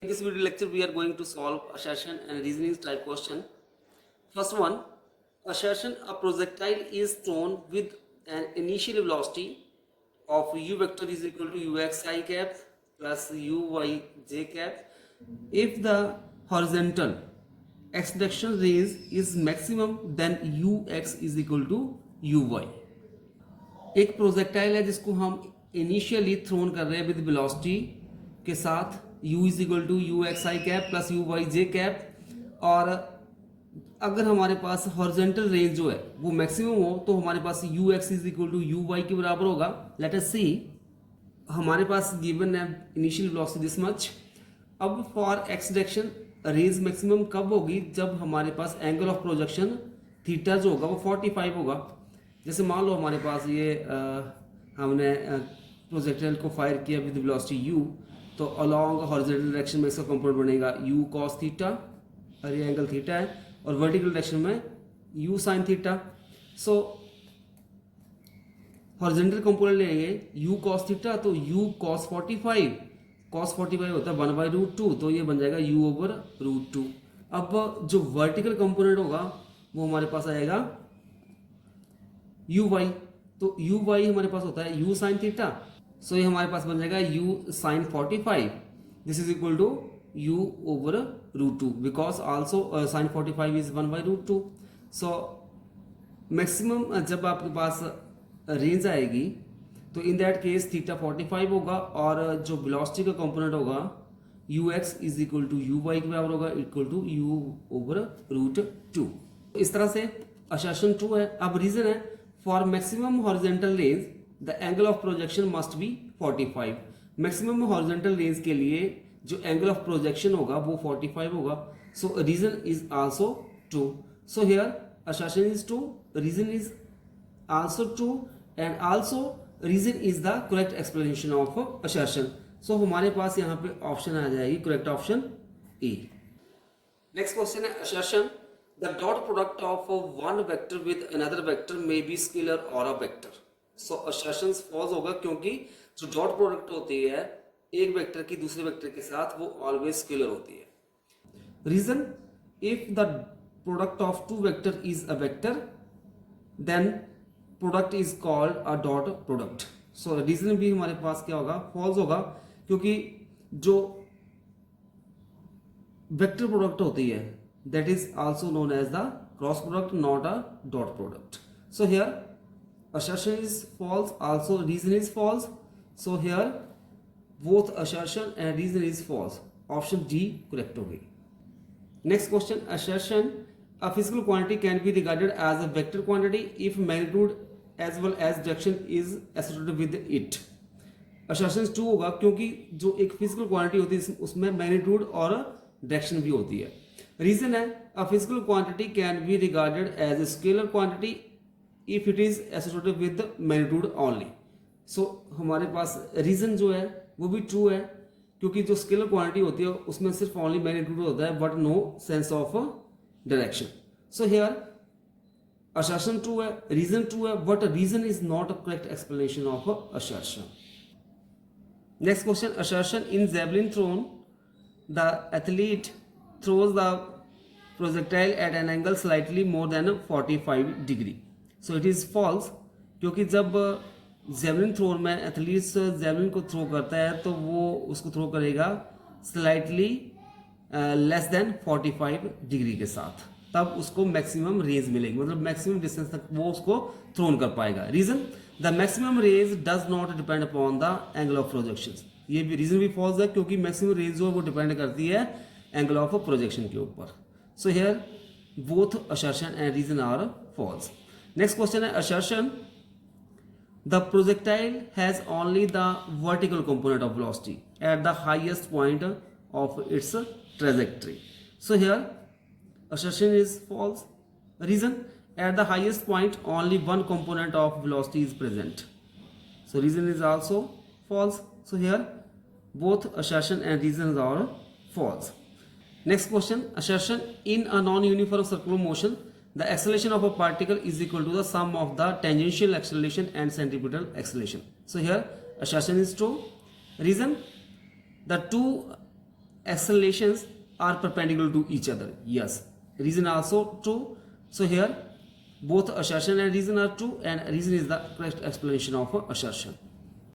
In this video lecture, we are going to solve assertion and reasoning type question. First one, assertion: a projectile is thrown with an initial velocity of u vector is equal to ux I cap plus uy j cap if the horizontal x direction range is maximum, then ux is equal to uy. एक projectile है जिसको हम initially throne कर रहे हैं with velocity के साथ u is equal to u x i cap plus u y j cap, और अगर हमारे पास हॉरिजॉन्टल रेंज जो है वो मैक्सिमम हो तो हमारे पास u x is equal to u y के बराबर होगा. लेट अस सी, हमारे पास गिवन है इनिशियल वेलोसिटी दिस मच. अब for x direction range maximum कब होगी? जब हमारे पास एंगल ऑफ प्रोजेक्शन थीटा जो होगा वो 45 होगा. जैसे मान लो हमारे पास ये हमने प्रोजेक्टाइल को फायर किया विद वेलोसिटी u, तो अलोंग हॉरिजॉन्टल डायरेक्शन में इसका कंपोनेंट बनेगा u cos थीटा, और ये एंगल थीटा है, और वर्टिकल डायरेक्शन में u sin थीटा. सो हॉरिजॉन्टल कंपोनेंट लेंगे u cos थीटा, तो u cos 45 होता है 1/√2, तो ये बन जाएगा u ओवर √2. अब जो वर्टिकल कंपोनेंट होगा वो हमारे पास आएगा u y, तो u y हमारे पास होता है u sin थीटा. सो ये हमारे पास बन जाएगा u sin 45. This is equal to u over √2 because also sin 45 is 1/√2. So maximum जब आपके पास रेंज आएगी तो इन दैट केस थीटा 45 होगा, और जो वेलोसिटी का कंपोनेंट होगा ux is equal to u y के बराबर होगा, इक्वल टू u ओवर √2. इस तरह से असर्शन ट्रू है. अब रीजन है, for maximum horizontal range the angle of projection must be 45. Maximum horizontal range के लिए जो एंगल ऑफ प्रोजेक्शन होगा वो 45 होगा. So reason is also true. So here assertion is true, reason is also true, and also reason is the correct explanation of assertion. So हमारे पास यहाँ पे ऑप्शन आ जाएगी correct option A. Next question है assertion: the dot product of one vector with another vector may be scalar or a vector. So assertions false होगा, क्योंकि जो डॉट प्रोडक्ट होती है एक वेक्टर की दूसरे वेक्टर के साथ वो ऑलवेज स्केलर होती है. Reason: if the product of two vector is a vector then product is called a dot product. So reason भी हमारे पास क्या होगा? फॉल्स होगा, क्योंकि जो वेक्टर प्रोडक्ट होती है that is also known as the cross product, not a dot product. So here assertion is false, also reason is false. So here both assertion and reason is false. Option D correct होगी. Next question: assertion: a physical quantity can be regarded as a vector quantity if magnitude as well as direction is associated with it. assertion true होगा, क्योंकि जो एक physical quantity होती है उसमें magnitude और direction भी होती है. रीजन है, a physical quantity can be regarded as a scalar quantity if it is associated with magnitude only. So हमारे पास रीजन जो है वो भी ट्रू है, क्योंकि जो स्केलर क्वांटिटी होती है उसमें सिर्फ ओनली मैग्नीट्यूड होता है but no sense of direction. So here assertion true है, रीजन ट्रू है, but reason is not a correct explanation of assertion. Next question: assertion: in javelin thrown the athlete throws the projectile at an angle slightly more than 45 degree. So it is false, क्योंकि जब javelin throw में athlete javelin को throw करता है तो वो उसको throw करेगा स्लाइटली लेस देन 45 डिग्री के साथ, तब उसको मैक्सिमम रेंज मिलेगी, मतलब मैक्सिमम डिस्टेंस तक वो उसको थ्रोन कर पाएगा. Reason: the maximum range does not depend upon the angle of projection. ये भी रीजन भी फॉल्स है, क्योंकि मैक्सिमम रेंज जो है वो डिपेंड करती है एंगल ऑफ प्रोजेक्शन के ऊपर. So here both assertion and reason are false. Next question है assertion: the projectile has only the vertical component of velocity at the highest point of its trajectory. So here assertion is false. Reason: at the highest point only one component of velocity is present. So reason is also false. So here both assertion and reason are false. Next question: assertion: in a non-uniform circular motion the acceleration of a particle is equal to the sum of the tangential acceleration and centripetal acceleration. So here assertion is true. Reason: the two accelerations are perpendicular to each other. Yes, reason also true. So here both assertion and reason are true, and reason is the correct explanation of assertion.